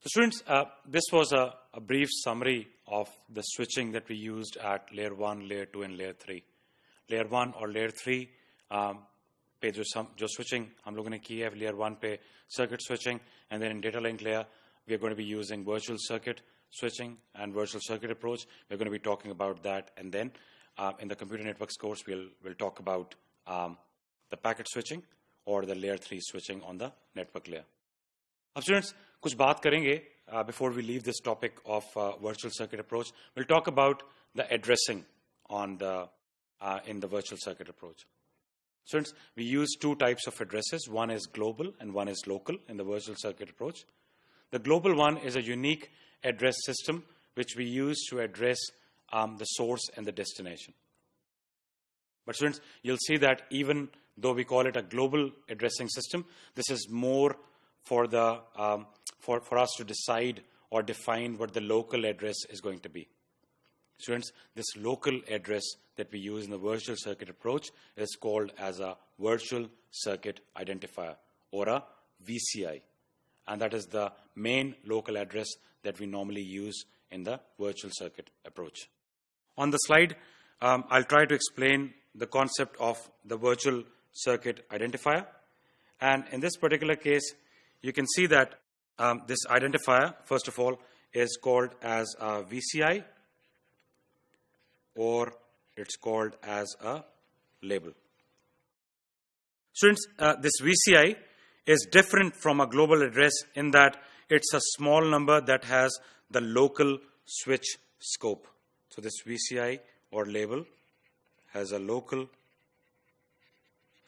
So students, this was a brief summary of the switching that we used at layer 1, layer 2 and layer 3. Layer 1 और layer 3 पे जो switching हम लोगों ने की है layer 1 पे circuit switching, and then in data link layer we are going to be using virtual circuit switching and virtual circuit approach. We're going to be talking about that, and then in the computer networks course we'll talk about the packet switching or the layer 3 switching on the network layer. अब students कुछ बात करेंगे before we leave this topic of virtual circuit approach. We'll talk about the addressing on the in the virtual circuit approach. Students, we use two types of addresses. One is global and one is local in the virtual circuit approach. The global one is a unique address system which we use to address the source and the destination. But students, you'll see that even though we call it a global addressing system, this is more for the for us to decide or define what the local address is going to be. Students, this local address that we use in the virtual circuit approach is called as a virtual circuit identifier or a VCI, and that is the main local address that we normally use in the virtual circuit approach. On the slide, I'll try to explain the concept of the virtual circuit identifier, and in this particular case you can see that this identifier, first of all, is called as a VCI, or it's called as a label. Students, this VCI is different from a global address in that it's a small number that has the local switch scope. So this VCI or label has a local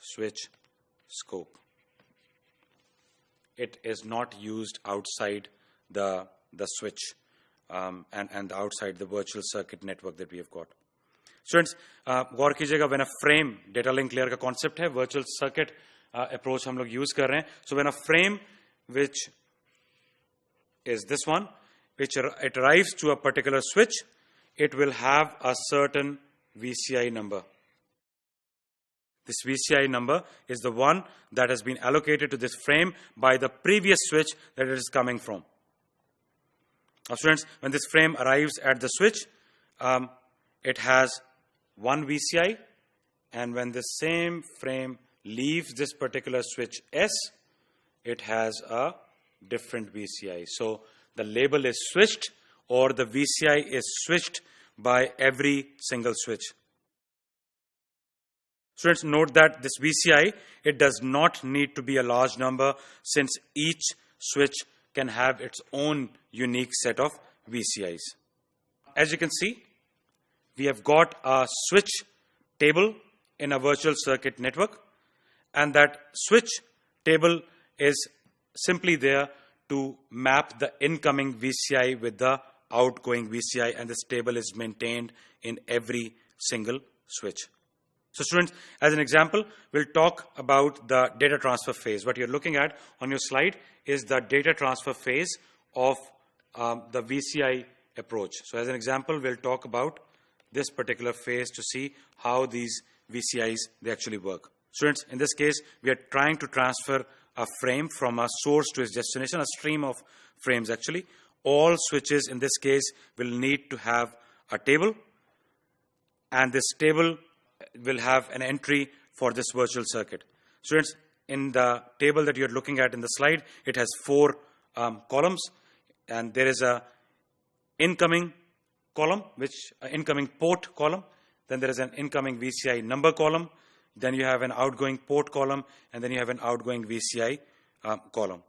switch scope. It is not used outside the switch and outside the virtual circuit network that we have got. Students, गौर कीजिएगा, when a frame, data link layer का concept है, virtual circuit approach हम लोग use कर रहे हैं. So when a frame which is this one, which it arrives to a particular switch, it will have a certain VCI number. This VCI number is the one that has been allocated to this frame by the previous switch that it is coming from. Now students, when this frame arrives at the switch, it has one VCI, and when the same frame leaves this particular switch S, it has a different VCI. So the label is switched, or the VCI is switched by every single switch. Students, note that this VCI, it does not need to be a large number, since each switch can have its own unique set of VCIs. As you can see, we have got a switch table in a virtual circuit network, and that switch table is simply there to map the incoming VCI with the outgoing VCI, and this table is maintained in every single switch. So students, as an example, we'll talk about the data transfer phase. What you're looking at on your slide is the data transfer phase of the VCI approach. So as an example, we'll talk about this particular phase to see how these VCIs, they actually work. Students, in this case, we are trying to transfer a frame from a source to its destination, a stream of frames actually. All switches in this case will need to have a table, and this table will have an entry for this virtual circuit. Students, in the table that you're looking at in the slide, it has 4 columns, and there is a incoming column, incoming port column, then there is an incoming VCI number column, then you have an outgoing port column, and then you have an outgoing VCI column.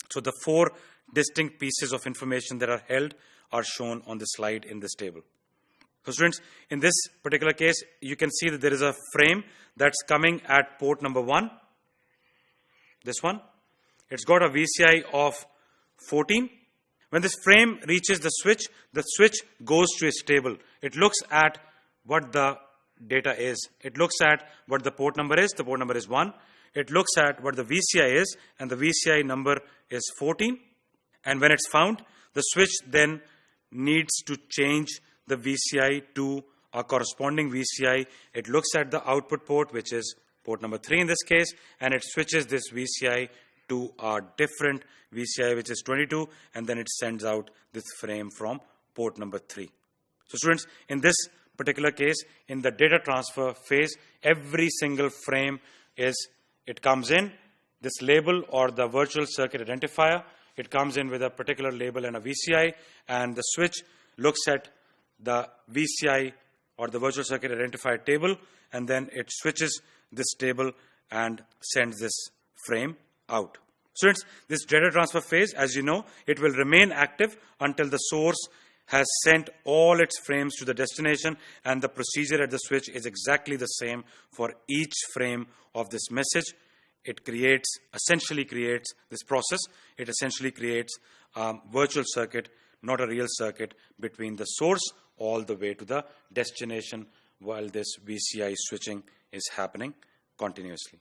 So the 4 distinct pieces of information that are held are shown on the slide in this table. So students, in this particular case, you can see that there is a frame that's coming at port number 1, this one. It's got a VCI of 14. When this frame reaches the switch goes to its table. It looks at what the data is. It looks at what the port number is. The port number is 1. It looks at what the VCI is, and the VCI number is 14. And when it's found, the switch then needs to change the VCI to a corresponding VCI. It looks at the output port, which is port number 3 in this case, and it switches this VCI to a different VCI, which is 22, and then it sends out this frame from port number 3. So students, in this particular case, in the data transfer phase, every single frame it comes in, this label or the virtual circuit identifier, it comes in with a particular label and a VCI, and the switch looks at the VCI or the virtual circuit identifier table, and then it switches this table and sends this frame out. Students, this data transfer phase, as you know, it will remain active until the source has sent all its frames to the destination, and the procedure at the switch is exactly the same for each frame of this message. It essentially creates this process. It essentially creates a virtual circuit, not a real circuit, between the source all the way to the destination while this VCI switching is happening continuously.